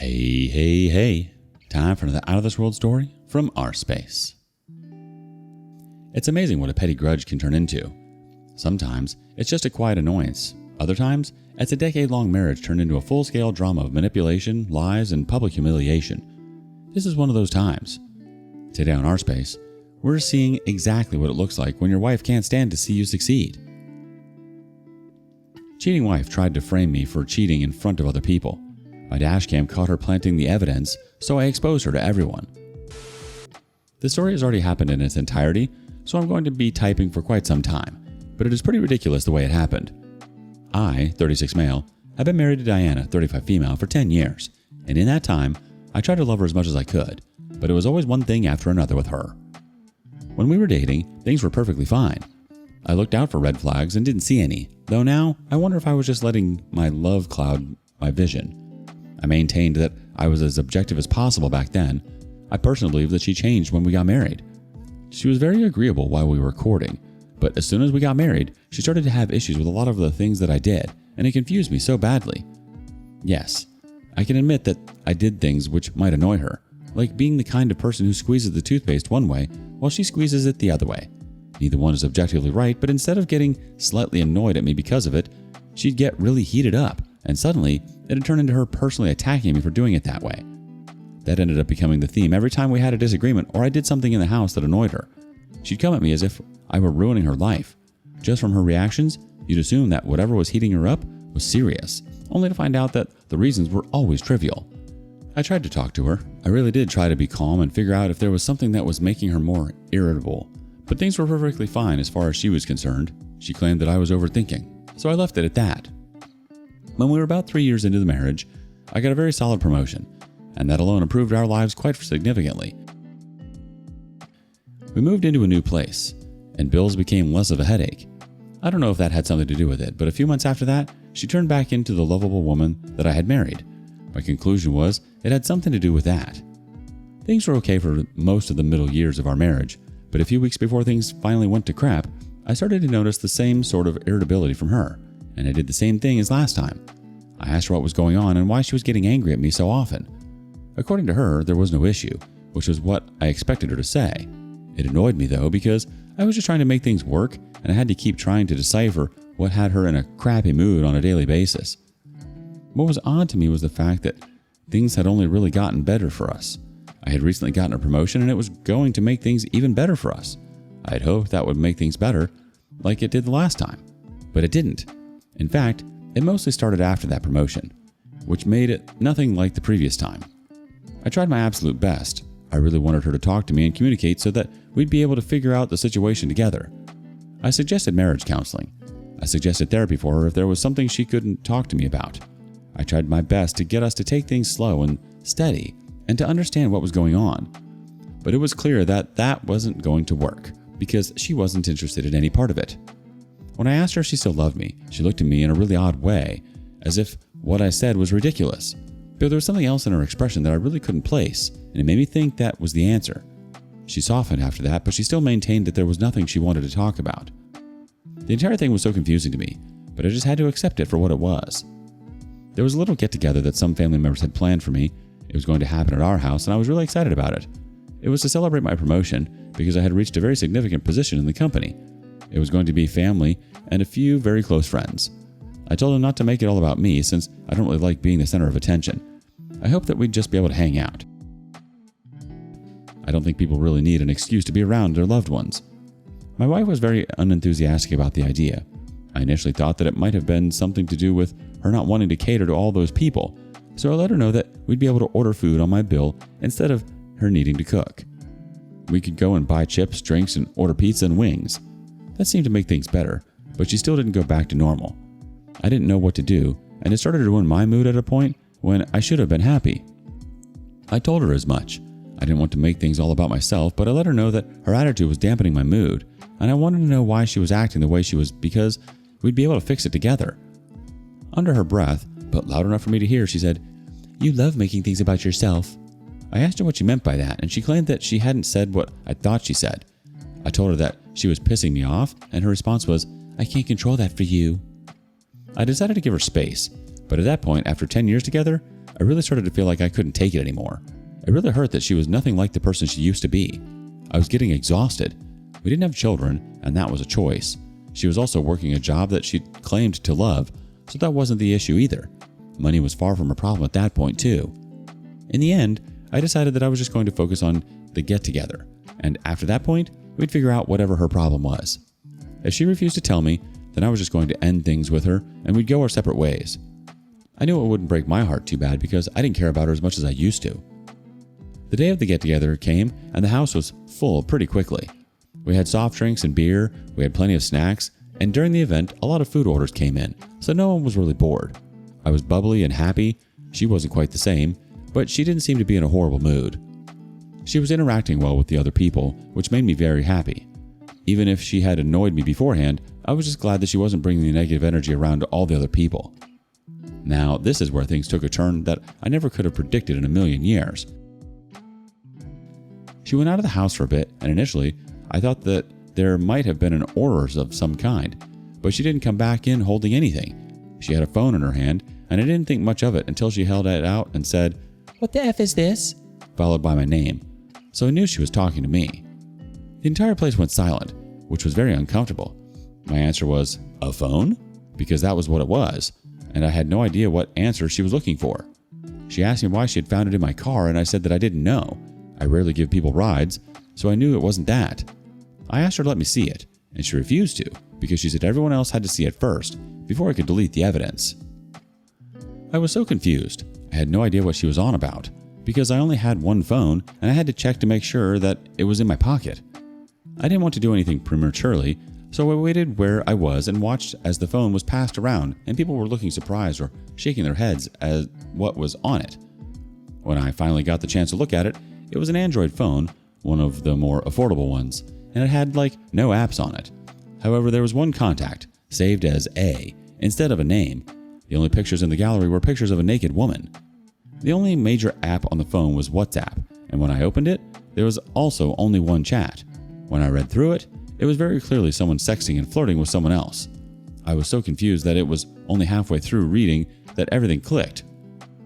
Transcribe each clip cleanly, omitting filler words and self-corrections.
Hey. Time for another out-of-this-world story from rSpace. It's amazing what a petty grudge can turn into. Sometimes it's just a quiet annoyance. Other times, it's a decade-long marriage turned into a full-scale drama of manipulation, lies, and public humiliation. This is one of those times. Today on rSpace, we're seeing exactly what it looks like when your wife can't stand to see you succeed. Cheating wife tried to frame me for cheating in front of other people. My Dashcam caught her planting the evidence, so I exposed her to everyone. The story has already happened in its entirety, so I'm going to be typing for quite some time, but it is pretty ridiculous the way it happened. I, 36 male, have been married to Diana, 35 female, for 10 years, and in that time, I tried to love her as much as I could, but it was always one thing after another with her. When we were dating, things were perfectly fine. I looked out for red flags and didn't see any, though now I wonder if I was just letting my love cloud my vision. I maintained that I was as objective as possible back then. I personally believe that she changed when we got married. She was very agreeable while we were courting, but as soon as we got married, she started to have issues with a lot of the things that I did, and it confused me so badly. Yes, I can admit that I did things which might annoy her, like being the kind of person who squeezes the toothpaste one way while she squeezes it the other way. Neither one is objectively right, but instead of getting slightly annoyed at me because of it, she'd get really heated up, and suddenly it had turned into her personally attacking me for doing it that way. That ended up becoming the theme every time we had a disagreement or I did something in the house that annoyed her. She'd come at me as if I were ruining her life. Just from her reactions, you'd assume that whatever was heating her up was serious, only to find out that the reasons were always trivial. I tried to talk to her. I really did try to be calm and figure out if there was something that was making her more irritable. But things were perfectly fine as far as she was concerned. She claimed that I was overthinking, so I left it at that. When we were about 3 years into the marriage, I got a very solid promotion, and that alone improved our lives quite significantly. We moved into a new place, and bills became less of a headache. I don't know if that had something to do with it, but a few months after that, she turned back into the lovable woman that I had married. My conclusion was it had something to do with that. Things were okay for most of the middle years of our marriage, but a few weeks before things finally went to crap, I started to notice the same sort of irritability from her, and I did the same thing as last time. I asked her what was going on and why she was getting angry at me so often. According to her, there was no issue, which was what I expected her to say. It annoyed me though because I was just trying to make things work and I had to keep trying to decipher what had her in a crappy mood on a daily basis. What was odd to me was the fact that things had only really gotten better for us. I had recently gotten a promotion and it was going to make things even better for us. I had hoped that would make things better like it did the last time, but it didn't. In fact, it mostly started after that promotion, which made it nothing like the previous time. I tried my absolute best. I really wanted her to talk to me and communicate so that we'd be able to figure out the situation together. I suggested marriage counseling. I suggested therapy for her if there was something she couldn't talk to me about. I tried my best to get us to take things slow and steady and to understand what was going on. But it was clear that that wasn't going to work because she wasn't interested in any part of it. When I asked her if she still loved me, she looked at me in a really odd way, as if what I said was ridiculous. But there was something else in her expression that I really couldn't place, and it made me think that was the answer. She softened after that, but she still maintained that there was nothing she wanted to talk about. The entire thing was so confusing to me, but I just had to accept it for what it was. There was a little get-together that some family members had planned for me. It was going to happen at our house, and I was really excited about it. It was to celebrate my promotion because I had reached a very significant position in the company. It was going to be family and a few very close friends. I told them not to make it all about me since I don't really like being the center of attention. I hoped that we'd just be able to hang out. I don't think people really need an excuse to be around their loved ones. My wife was very unenthusiastic about the idea. I initially thought that it might have been something to do with her not wanting to cater to all those people, so I let her know that we'd be able to order food on my bill instead of her needing to cook. We could go and buy chips, drinks, and order pizza and wings. That seemed to make things better, but she still didn't go back to normal. I didn't know what to do, and it started to ruin my mood at a point when I should have been happy. I told her as much. I didn't want to make things all about myself, but I let her know that her attitude was dampening my mood, and I wanted to know why she was acting the way she was because we'd be able to fix it together. Under her breath, but loud enough for me to hear, she said, "You love making things about yourself." I asked her what she meant by that, and she claimed that she hadn't said what I thought she said. I told her that she was pissing me off, and her response was, "I can't control that for you." I decided to give her space, but at that point, after 10 years together, I really started to feel like I couldn't take it anymore. It really hurt that she was nothing like the person she used to be. I was getting exhausted. We didn't have children, and that was a choice. She was also working a job that she claimed to love, so that wasn't the issue either. Money was far from a problem at that point too. In the end, I decided that I was just going to focus on the get-together, and after that point, we'd figure out whatever her problem was. If she refused to tell me, then I was just going to end things with her, and we'd go our separate ways. I knew it wouldn't break my heart too bad because I didn't care about her as much as I used to. The day of the get-together came, and the house was full pretty quickly. We had soft drinks and beer, we had plenty of snacks, and during the event, a lot of food orders came in, so no one was really bored. I was bubbly and happy. She wasn't quite the same, but she didn't seem to be in a horrible mood. She was interacting well with the other people, which made me very happy. Even if she had annoyed me beforehand, I was just glad that she wasn't bringing the negative energy around to all the other people. Now, this is where things took a turn that I never could have predicted in a million years. She went out of the house for a bit, and initially, I thought that there might have been an order of some kind, but she didn't come back in holding anything. She had a phone in her hand, and I didn't think much of it until she held it out and said, "What the F is this?" followed by my name. So I knew she was talking to me. The entire place went silent, which was very uncomfortable. My answer was, "A phone?" because that was what it was, and I had no idea what answer she was looking for. She asked me why she had found it in my car, and I said that I didn't know. I rarely give people rides, so I knew it wasn't that. I asked her to let me see it, and she refused to, because she said everyone else had to see it first, before I could delete the evidence. I was so confused. I had no idea what she was on about, because I only had one phone, and I had to check to make sure that it was in my pocket. I didn't want to do anything prematurely, so I waited where I was and watched as the phone was passed around, and people were looking surprised or shaking their heads at what was on it. When I finally got the chance to look at it, it was an Android phone, one of the more affordable ones, and it had no apps on it. However, there was one contact, saved as A, instead of a name. The only pictures in the gallery were pictures of a naked woman. The only major app on the phone was WhatsApp, and when I opened it, there was also only one chat. When I read through it, it was very clearly someone sexting and flirting with someone else. I was so confused that it was only halfway through reading that everything clicked.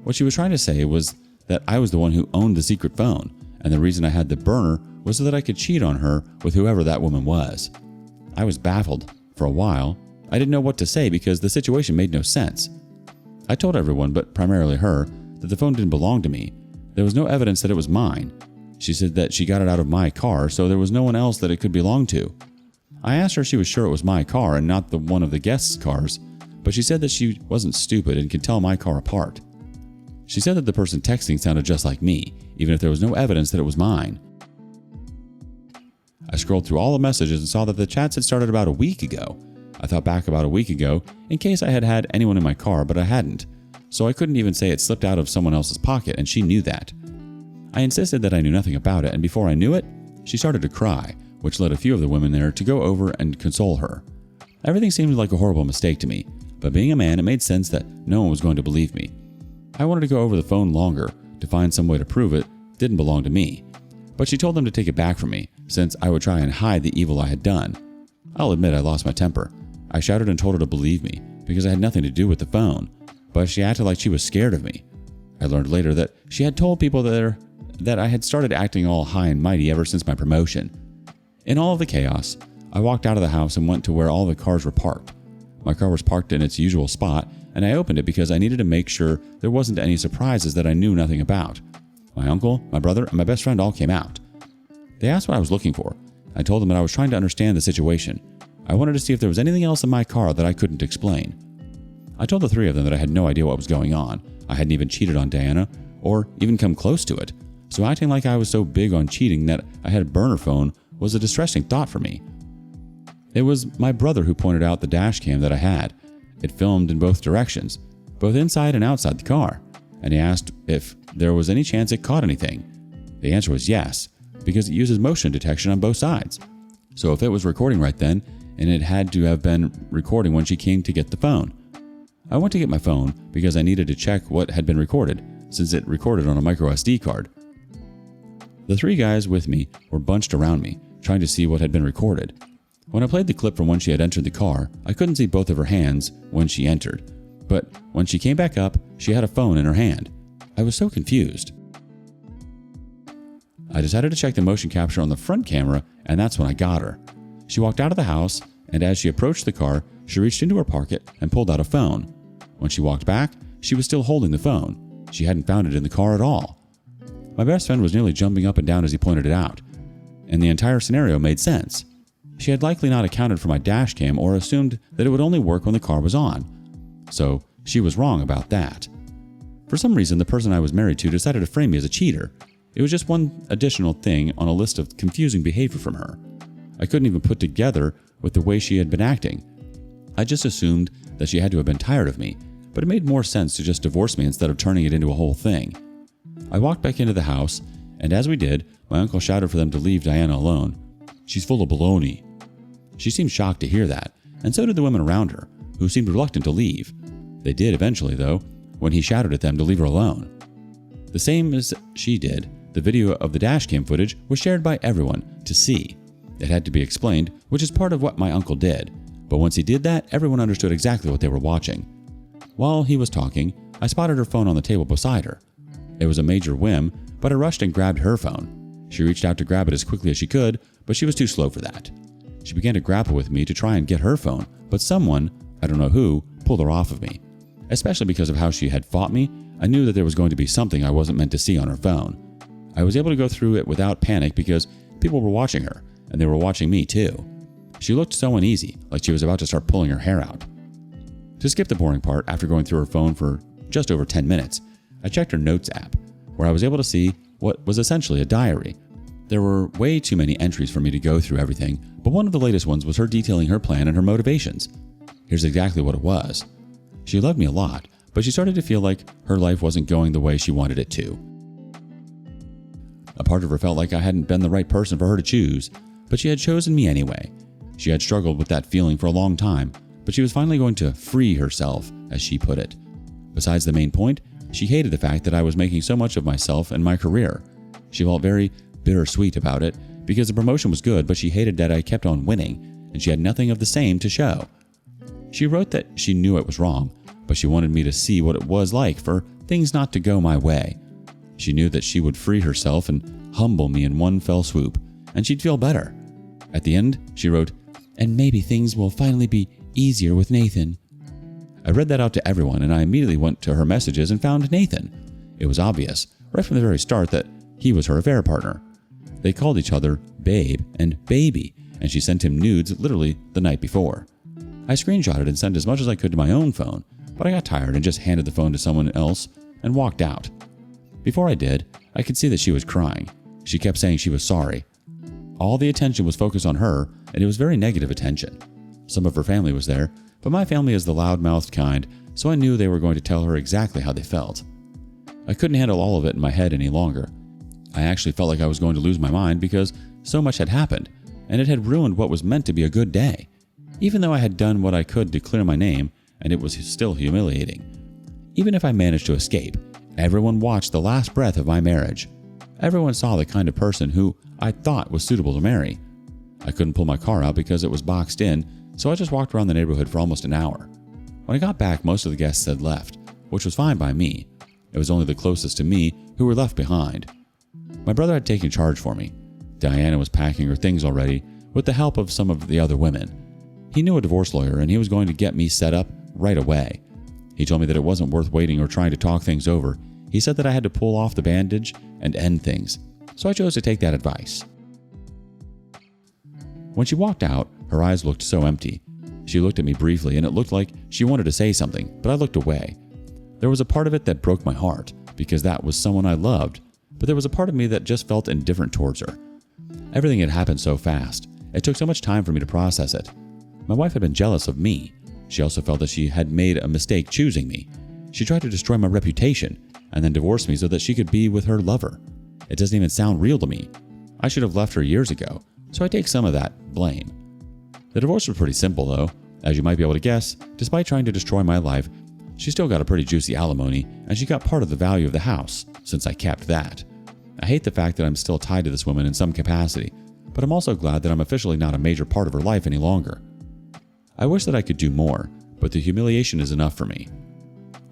What she was trying to say was that I was the one who owned the secret phone, and the reason I had the burner was so that I could cheat on her with whoever that woman was. I was baffled. For a while, I didn't know what to say because the situation made no sense. I told everyone, but primarily her, that the phone didn't belong to me. There was no evidence that it was mine. She said that she got it out of my car, so there was no one else that it could belong to. I asked her if she was sure it was my car and not the one of the guests' cars, but she said that she wasn't stupid and could tell my car apart. She said that the person texting sounded just like me, even if there was no evidence that it was mine. I scrolled through all the messages and saw that the chats had started about a week ago. I thought back about a week ago in case I had had anyone in my car, but I hadn't, so I couldn't even say it slipped out of someone else's pocket, and she knew that. I insisted that I knew nothing about it, and before I knew it, she started to cry, which led a few of the women there to go over and console her. Everything seemed like a horrible mistake to me, but being a man, it made sense that no one was going to believe me. I wanted to go over the phone longer to find some way to prove it didn't belong to me, but she told them to take it back from me, since I would try and hide the evil I had done. I'll admit I lost my temper. I shouted and told her to believe me, because I had nothing to do with the phone, but she acted like she was scared of me. I learned later that she had told people that I had started acting all high and mighty ever since my promotion. In all of the chaos, I walked out of the house and went to where all the cars were parked. My car was parked in its usual spot, and I opened it because I needed to make sure there wasn't any surprises that I knew nothing about. My uncle, my brother, and my best friend all came out. They asked what I was looking for. I told them that I was trying to understand the situation. I wanted to see if there was anything else in my car that I couldn't explain. I told the three of them that I had no idea what was going on. I hadn't even cheated on Diana, or even come close to it. So acting like I was so big on cheating that I had a burner phone was a distressing thought for me. It was my brother who pointed out the Dashcam that I had. It filmed in both directions, both inside and outside the car, and he asked if there was any chance it caught anything. The answer was yes, because it uses motion detection on both sides. So if it was recording right then, and it had to have been recording when she came to get the phone. I went to get my phone because I needed to check what had been recorded, since it recorded on a micro SD card. The three guys with me were bunched around me, trying to see what had been recorded. When I played the clip from when she had entered the car, I couldn't see both of her hands when she entered, but when she came back up, she had a phone in her hand. I was so confused. I decided to check the motion capture on the front camera, and that's when I got her. She walked out of the house, and as she approached the car, she reached into her pocket and pulled out a phone. When she walked back, she was still holding the phone. She hadn't found it in the car at all. My best friend was nearly jumping up and down as he pointed it out, and the entire scenario made sense. She had likely not accounted for my Dashcam or assumed that it would only work when the car was on. So she was wrong about that. For some reason, the person I was married to decided to frame me as a cheater. It was just one additional thing on a list of confusing behavior from her. I couldn't even put together with the way she had been acting. I just assumed that she had to have been tired of me, but it made more sense to just divorce me instead of turning it into a whole thing. I walked back into the house, and as we did, my uncle shouted for them to leave Diana alone. "She's full of baloney." She seemed shocked to hear that, and so did the women around her, who seemed reluctant to leave. They did eventually, though, when he shouted at them to leave her alone. The same as she did, the video of the Dashcam footage was shared by everyone to see. It had to be explained, which is part of what my uncle did, but once he did that, everyone understood exactly what they were watching. While he was talking, I spotted her phone on the table beside her. It was a major whim, but I rushed and grabbed her phone. She reached out to grab it as quickly as she could, but she was too slow for that. She began to grapple with me to try and get her phone, but someone, I don't know who, pulled her off of me. Especially because of how she had fought me, I knew that there was going to be something I wasn't meant to see on her phone. I was able to go through it without panic because people were watching her, and they were watching me too. She looked so uneasy, like she was about to start pulling her hair out. To skip the boring part, after going through her phone for just over 10 minutes, I checked her notes app, where I was able to see what was essentially a diary. There were way too many entries for me to go through everything, but one of the latest ones was her detailing her plan and her motivations. Here's exactly what it was. She loved me a lot, but she started to feel like her life wasn't going the way she wanted it to. A part of her felt like I hadn't been the right person for her to choose, but she had chosen me anyway. She had struggled with that feeling for a long time, but she was finally going to free herself, as she put it. Besides the main point, she hated the fact that I was making so much of myself and my career. She felt very bittersweet about it because the promotion was good, but she hated that I kept on winning, and she had nothing of the same to show. She wrote that she knew it was wrong, but she wanted me to see what it was like for things not to go my way. She knew that she would free herself and humble me in one fell swoop, and she'd feel better. At the end, she wrote, "And maybe things will finally be easier with Nathan." I read that out to everyone, and I immediately went to her messages and found Nathan. It was obvious, right from the very start, that he was her affair partner. They called each other babe and baby, and she sent him nudes literally the night before. I screenshotted and sent as much as I could to my own phone, but I got tired and just handed the phone to someone else and walked out. Before I did, I could see that she was crying. She kept saying she was sorry. All the attention was focused on her, and it was very negative attention. Some of her family was there, but my family is the loud-mouthed kind, so I knew they were going to tell her exactly how they felt. I couldn't handle all of it in my head any longer. I actually felt like I was going to lose my mind because so much had happened, and it had ruined what was meant to be a good day. Even though I had done what I could to clear my name, and it was still humiliating. Even if I managed to escape, everyone watched the last breath of my marriage. Everyone saw the kind of person who I thought was suitable to marry. I couldn't pull my car out because it was boxed in, so I just walked around the neighborhood for almost an hour. When I got back, most of the guests had left, which was fine by me. It was only the closest to me who were left behind. My brother had taken charge for me. Diana was packing her things already, with the help of some of the other women. He knew a divorce lawyer, and he was going to get me set up right away. He told me that it wasn't worth waiting or trying to talk things over. He said that I had to pull off the bandage and end things, so I chose to take that advice. When she walked out, her eyes looked so empty. She looked at me briefly, and it looked like she wanted to say something, but I looked away. There was a part of it that broke my heart, because that was someone I loved, but there was a part of me that just felt indifferent towards her. Everything had happened so fast. It took so much time for me to process it. My wife had been jealous of me. She also felt that she had made a mistake choosing me. She tried to destroy my reputation and then divorce me so that she could be with her lover. It doesn't even sound real to me. I should have left her years ago, so I take some of that blame. The divorce was pretty simple though. As you might be able to guess, despite trying to destroy my life, she still got a pretty juicy alimony, and she got part of the value of the house, since I kept that. I hate the fact that I'm still tied to this woman in some capacity, but I'm also glad that I'm officially not a major part of her life any longer. I wish that I could do more, but the humiliation is enough for me.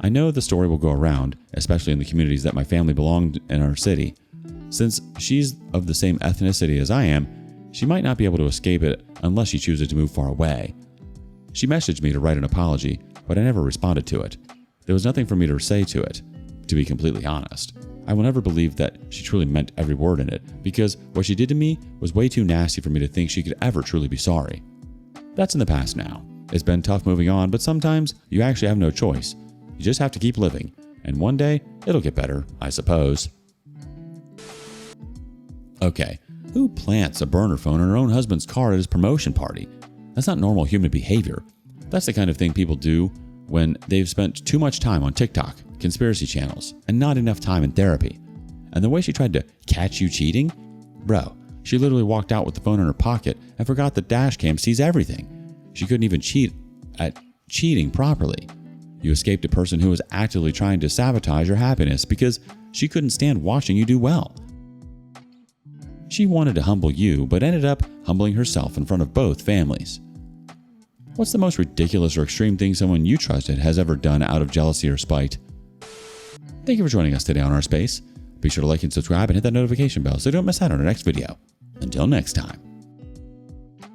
I know the story will go around, especially in the communities that my family belonged in our city. Since she's of the same ethnicity as I am, she might not be able to escape it unless she chooses to move far away. She messaged me to write an apology, but I never responded to it. There was nothing for me to say to it, to be completely honest. I will never believe that she truly meant every word in it, because what she did to me was way too nasty for me to think she could ever truly be sorry. That's in the past now. It's been tough moving on, but sometimes you actually have no choice. You just have to keep living, and one day it'll get better, I suppose. Okay, who plants a burner phone in her own husband's car at his promotion party? That's not normal human behavior. That's the kind of thing people do when they've spent too much time on TikTok, conspiracy channels, and not enough time in therapy. And the way she tried to catch you cheating? Bro, she literally walked out with the phone in her pocket and forgot that Dashcam sees everything. She couldn't even cheat at cheating properly. You escaped a person who was actively trying to sabotage your happiness because she couldn't stand watching you do well. She wanted to humble you, but ended up humbling herself in front of both families. What's the most ridiculous or extreme thing someone you trusted has ever done out of jealousy or spite? Thank you for joining us today on rSpace. Be sure to like and subscribe and hit that notification bell so you don't miss out on our next video. Until next time.